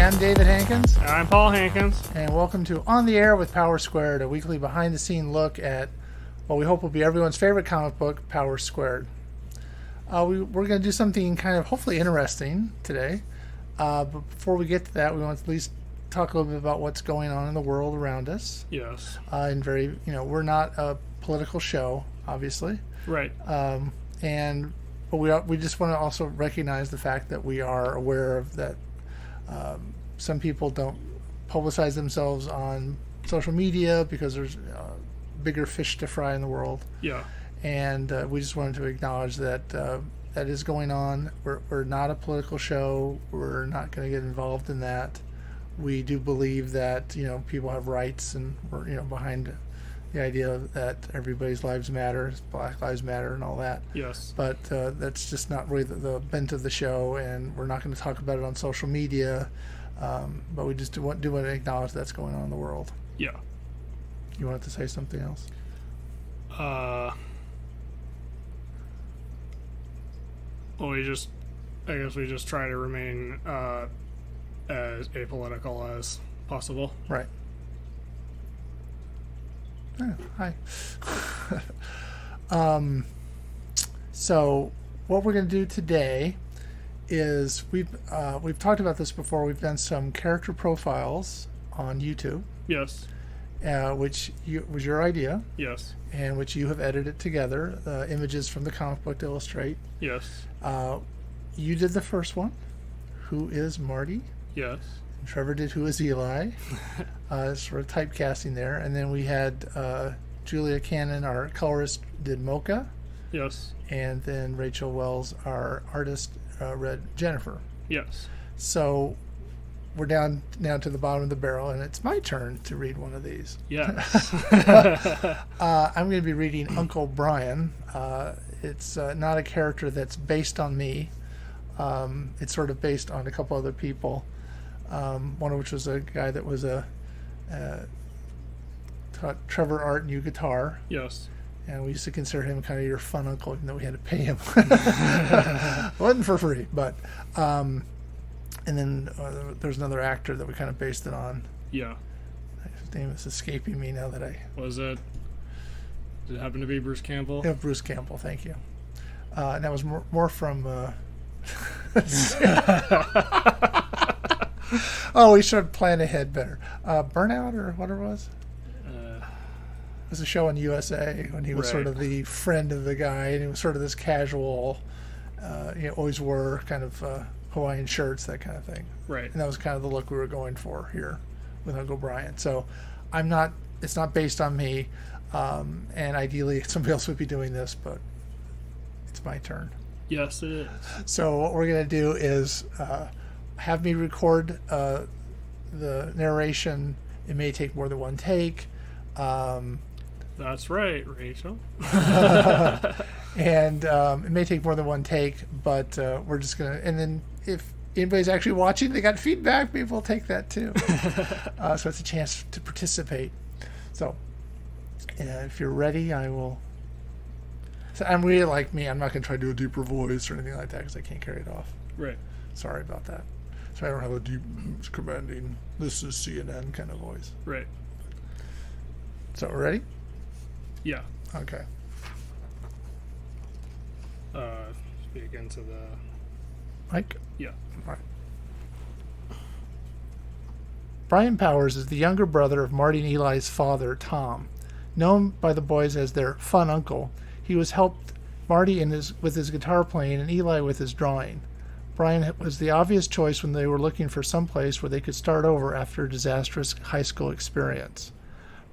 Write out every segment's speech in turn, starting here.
I'm David Hankins. I'm Paul Hankins. And welcome to On the Air with Power Squared, a weekly behind-the-scene look at what we hope will be everyone's favorite comic book, Power Squared. We're going to do something kind of hopefully interesting today. But before we get to that, we want to at least talk a little bit about what's going on in the world around us. Yes. We're not a political show, obviously. Right. But we just want to also recognize the fact that we are aware of that. Some people don't publicize themselves on social media because there's bigger fish to fry in the world. Yeah. And we just wanted to acknowledge that that is going on. We're not a political show. We're not going to get involved in that. We do believe that people have rights, and we're behind the idea that everybody's lives matter, Black Lives Matter, and all that. Yes. But that's just not really the bent of the show, and we're not going to talk about it on social media. But we just do want to acknowledge that's going on in the world. Yeah. You wanted to say something else? Well, I guess we just try to remain as apolitical as possible. Right. Oh, hi. So what we're going to do today is we've talked about this before. We've done some character profiles on YouTube. Yes. Which was your idea. Yes. And which you have edited together, images from the comic book to illustrate. Yes. You did the first one, Who is Marty? Yes. And Trevor did Who is Eli? Sort of typecasting there. And then we had Julia Cannon, our colorist, did Mocha. Yes. And then Rachel Wells, our artist, read Jennifer. Yes. So we're down now to the bottom of the barrel, and it's my turn to read one of these. Yes. I'm going to be reading Uncle Brian. It's not a character that's based on me. It's sort of based on a couple other people. One of which was a guy that was taught Trevor art and you guitar. Yes. And we used to consider him kind of your fun uncle, even though we had to pay him. Wasn't for free, but and then there's another actor that we kind of based it on. Yeah. His name is escaping me now that Was it? Did it happen to be Bruce Campbell? Yeah, Bruce Campbell. Thank you. And that was more from. Oh, we should plan ahead better. Burnout or whatever it was. It was a show on USA when he was sort of the friend of the guy, and he was sort of this casual, always wore kind of Hawaiian shirts, that kind of thing. Right. And that was kind of the look we were going for here with Uncle Brian. So it's not based on me, and ideally somebody else would be doing this, but it's my turn. Yes, it is. So what we're going to do is have me record the narration. It may take more than one take. That's right, Rachel. And it may take more than one take, but we're just going to... And then if anybody's actually watching, they got feedback, maybe we'll take that too. So it's a chance to participate. So if you're ready, I will... So I'm really like me. I'm not going to try to do a deeper voice or anything like that because I can't carry it off. Right. Sorry about that. So I don't have a deep, commanding, this is CNN kind of voice. Right. So ready? Yeah. Okay. Speak into the Mike? Yeah. All right. Brian Powers is the younger brother of Marty and Eli's father, Tom. Known by the boys as their fun uncle, he was helped Marty with his guitar playing and Eli with his drawing. Brian was the obvious choice when they were looking for some place where they could start over after a disastrous high school experience.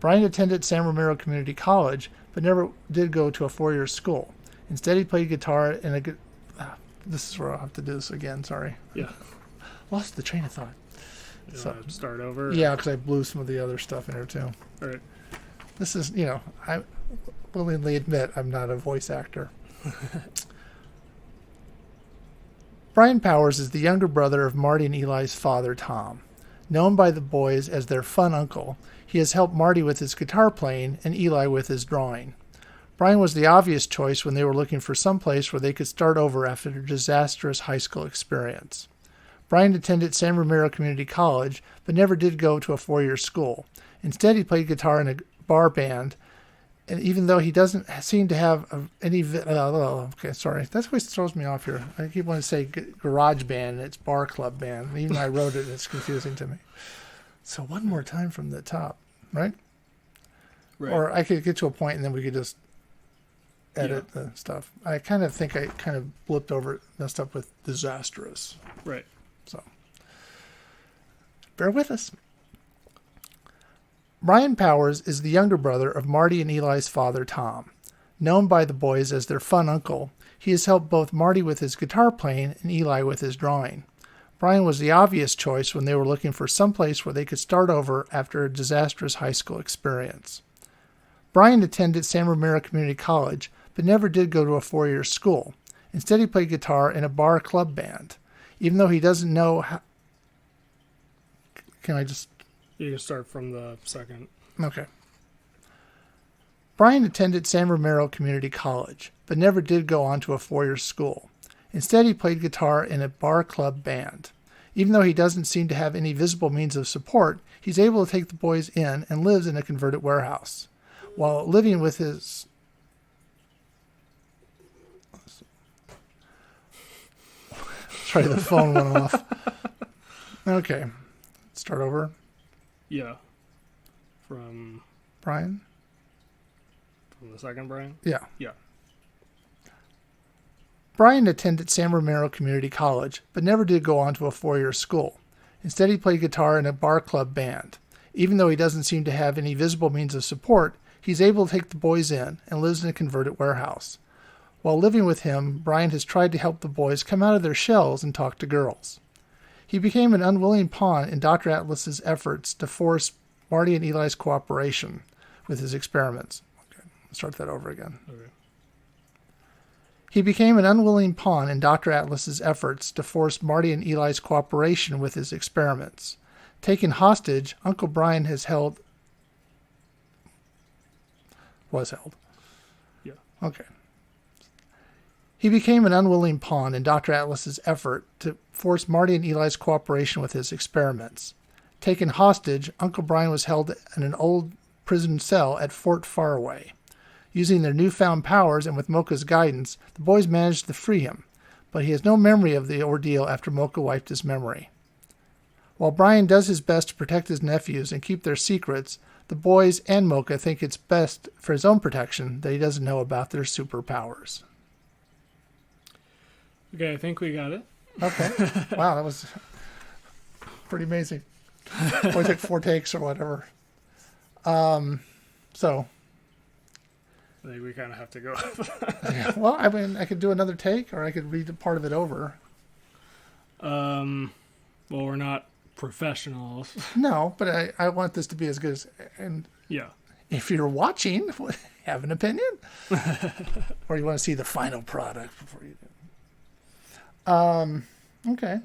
Brian attended San Ramiro Community College, but never did go to a four-year school. Instead, he played guitar in this is where I'll have to do this again, sorry. Yeah. Lost the train of thought. So start over? Yeah, because I blew some of the other stuff in there, too. All right. This is, I willingly admit I'm not a voice actor. Brian Powers is the younger brother of Marty and Eli's father, Tom. Known by the boys as their fun uncle, he has helped Marty with his guitar playing and Eli with his drawing. Brian was the obvious choice when they were looking for some place where they could start over after a disastrous high school experience. Brian attended San Ramiro Community College, but never did go to a 4-year school. Instead, he played guitar in a bar band, and even though he doesn't seem to have any... okay, sorry. That's what throws me off here. I keep wanting to say garage band, and it's bar club band. And even though I wrote it, it's confusing to me. So one more time from the top, right? Right. Or I could get to a point, and then we could just edit the stuff. I kind of think I kind of blipped over it, messed up with disastrous. Right. So bear with us. Brian Powers is the younger brother of Marty and Eli's father, Tom. Known by the boys as their fun uncle, he has helped both Marty with his guitar playing and Eli with his drawing. Brian was the obvious choice when they were looking for some place where they could start over after a disastrous high school experience. Brian attended San Ramiro Community College, but never did go to a 4-year school. Instead, he played guitar in a bar club band. Even though he doesn't know how... Can I just... You can start from the second. Okay. Brian attended San Ramiro Community College, but never did go on to a 4-year school. Instead, he played guitar in a bar club band. Even though he doesn't seem to have any visible means of support, he's able to take the boys in and lives in a converted warehouse. While living with his... Sorry, the phone went off. Okay. Start over. Yeah. From Brian? From the second Brian? Yeah. Yeah. Brian attended San Ramiro Community College, but never did go on to a 4-year school. Instead, he played guitar in a bar club band. Even though he doesn't seem to have any visible means of support, he's able to take the boys in and lives in a converted warehouse. While living with him, Brian has tried to help the boys come out of their shells and talk to girls. He became an unwilling pawn in Dr. Atlas's efforts to force Marty and Eli's cooperation with his experiments. Okay, let's start that over again. Okay. He became an unwilling pawn in Dr. Atlas's efforts to force Marty and Eli's cooperation with his experiments. Taken hostage, Uncle Brian was held. Yeah. Okay. He became an unwilling pawn in Dr. Atlas's effort to force Marty and Eli's cooperation with his experiments. Taken hostage, Uncle Brian was held in an old prison cell at Fort Faraway. Using their newfound powers and with Mocha's guidance, the boys managed to free him, but he has no memory of the ordeal after Mocha wiped his memory. While Brian does his best to protect his nephews and keep their secrets, the boys and Mocha think it's best for his own protection that he doesn't know about their superpowers. Okay, I think we got it. Okay. Wow, that was pretty amazing. Only took 4 takes or whatever. So... I think we kind of have to go. Yeah, well, I mean, I could do another take, or I could read part of it over. Well, we're not professionals. No, but I want this to be as good as... And Yeah. if you're watching, have an opinion? Or you want to see the final product before you do. Okay.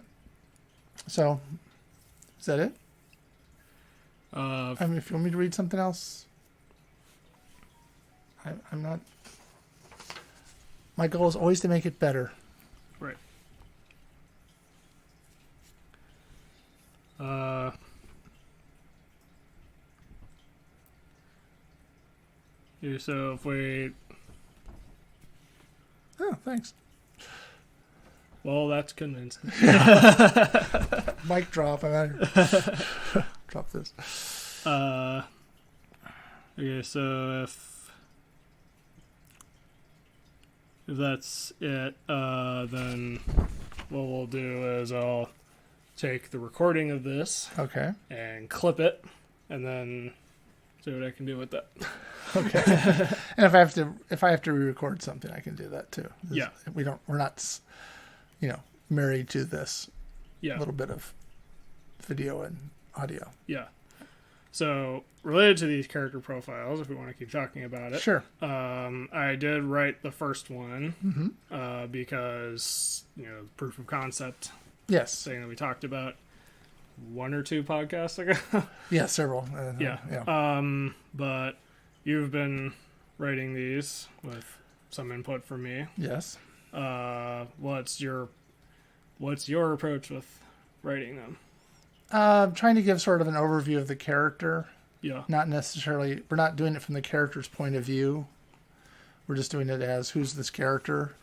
So, is that it? I mean, if you want me to read something else... I'm not... My goal is always to make it better. Right. So if we... Oh, thanks. Well, that's convincing. Mic drop. Drop this. Okay, so if that's it, then what we'll do is I'll take the recording of this Okay. and clip it, and then see what I can do with that. Okay. And if I have to re-record something, I can do that too. Yeah. We're not, married to this Yeah. little bit of video and audio. Yeah. So related to these character profiles, if we want to keep talking about it, Sure. I did write the first one Mm-hmm. because proof of concept Yes. thing that we talked about 1 or 2 podcasts ago. Yeah, several. Yeah. Yeah. But you've been writing these with some input from me. Yes. What's your approach with writing them? Trying to give sort of an overview of the character. Yeah. Not necessarily, we're not doing it from the character's point of view. We're just doing it as who's this character.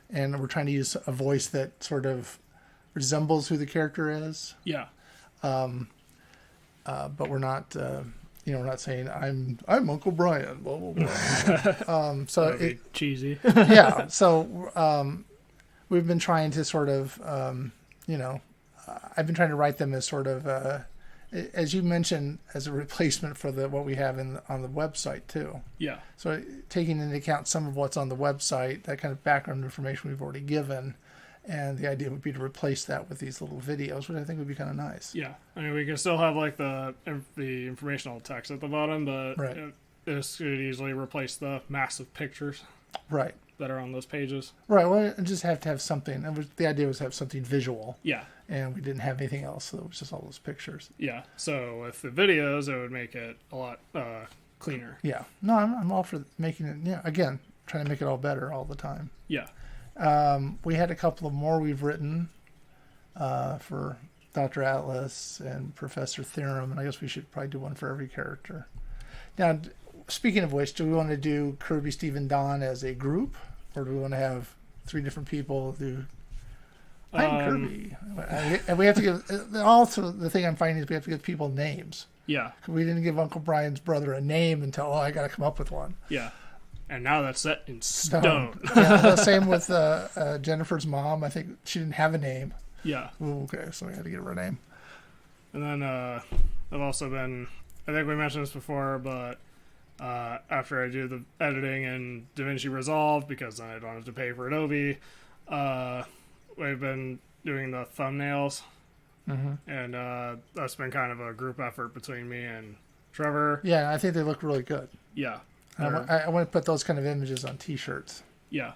And we're trying to use a voice that sort of resembles who the character is. Yeah. But we're not, we're not saying I'm Uncle Brian. Blah blah blah. So it cheesy. Yeah. So we've been trying to sort of, I've been trying to write them as sort of, as you mentioned, as a replacement for what we have on the website too. Yeah. So taking into account some of what's on the website, that kind of background information we've already given. And the idea would be to replace that with these little videos, which I think would be kind of nice. Yeah, I mean, we can still have like the informational text at the bottom, but right. This could easily replace the massive pictures, right, that are on those pages. Right. Well, I just have to have something. The idea was to have something visual. Yeah. And we didn't have anything else, so it was just all those pictures. Yeah. So with the videos, it would make it a lot cleaner. Yeah. No, I'm all for making it. Yeah. Again, trying to make it all better all the time. Yeah. We had a couple of more we've written for Dr. Atlas and Professor Theorem, and I guess we should probably do one for every character. Now, speaking of which, do we want to do Kirby, Steve, and Don as a group, or do we want to have 3 different people do? I'm Kirby, and we have to give. Also, the thing I'm finding is we have to give people names. Yeah. We didn't give Uncle Brian's brother a name until I got to come up with one. Yeah. And now that's set in stone. Yeah, same with Jennifer's mom. I think she didn't have a name. Yeah. Ooh, okay, so we had to give her a name. And then I've also been, I think we mentioned this before, but after I do the editing in DaVinci Resolve, because then I don't have to pay for Adobe, we've been doing the thumbnails. Mm-hmm. And that's been kind of a group effort between me and Trevor. Yeah, I think they look really good. Yeah. I want to put those kind of images on T-shirts. Yeah.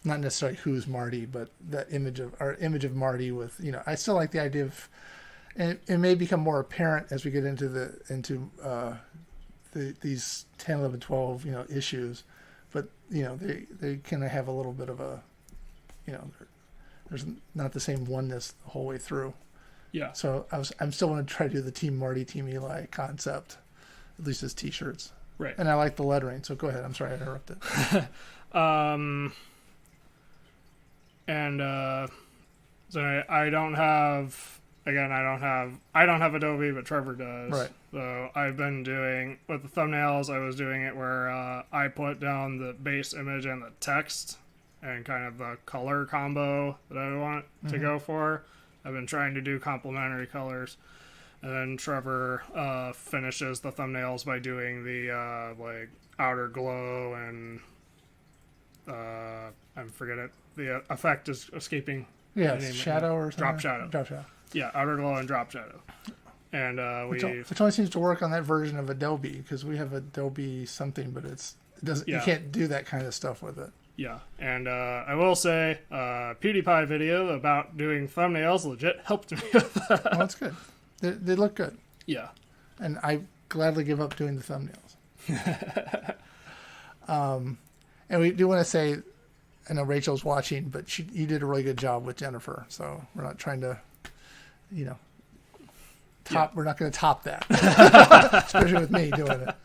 Not necessarily who's Marty, but that image of Marty with, I still like the idea of, and it may become more apparent as we get into these 10, 11, 12, issues, but they kind of have a little bit of a, there's not the same oneness the whole way through. Yeah. So I'm still going to try to do the Team Marty, Team Eli concept, at least as T-shirts. Right. And I like the lettering, so go ahead. I'm sorry I interrupted. So I don't have Adobe, but Trevor does. Right. So I've been doing, with the thumbnails, I was doing it where I put down the base image and the text and kind of the color combo that I want to go for. I've been trying to do complementary colors. And then Trevor finishes the thumbnails by doing the outer glow and I forget it. The effect is escaping. Yeah, shadow or something. Drop shadow. Drop shadow. Yeah, outer glow and drop shadow. And which only seems to work on that version of Adobe, because we have Adobe something, but it doesn't. Yeah. You can't do that kind of stuff with it. Yeah, and I will say, PewDiePie video about doing thumbnails legit helped me with that. Well, that's good. They look good. Yeah. And I gladly give up doing the thumbnails. And we do want to say, I know Rachel's watching, but you did a really good job with Jennifer. So we're not trying to, we're not going to top that. Especially with me doing it.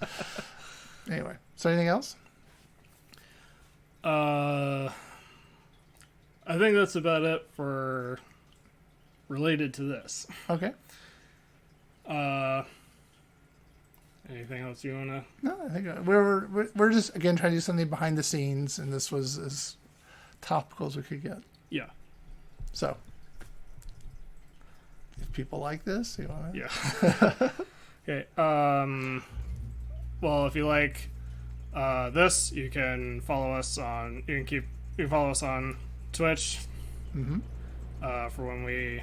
Anyway, so anything else? I think that's about it for related to this. Okay. Anything else you wanna? No, I think we're just again trying to do something behind the scenes, and this was as topical as we could get. Yeah. So, if people like this, you want to? Yeah. Okay. Well, if you like this, you can follow us on. You can follow us on Twitch. For when we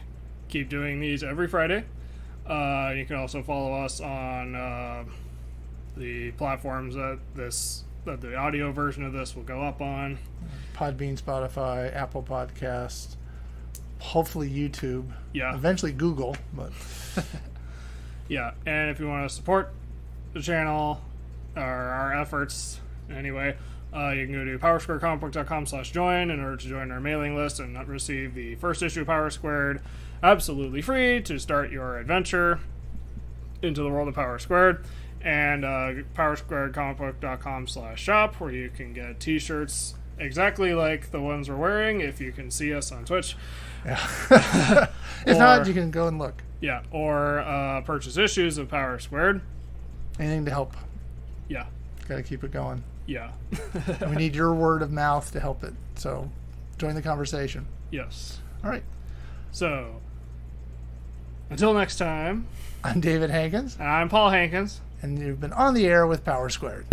keep doing these every Friday. You can also follow us on the platforms that the audio version of this will go up on. Podbean, Spotify, Apple Podcasts, hopefully YouTube. Yeah. Eventually Google, but yeah. And if you want to support the channel or our efforts anyway, You can go to powersquaredcomicbook.com/join in order to join our mailing list and receive the first issue of Power Squared absolutely free to start your adventure into the world of Power Squared. And powersquaredcomicbook.com/shop, where you can get t-shirts exactly like the ones we're wearing if you can see us on Twitch. Yeah. If not, you can go and look. Yeah, or purchase issues of Power Squared. Anything to help. Yeah. Got to keep it going. Yeah. And we need your word of mouth to help it. So join the conversation. Yes. All right. So, until next time, I'm David Hankins. and I'm Paul Hankins. And you've been on the air with Power Squared.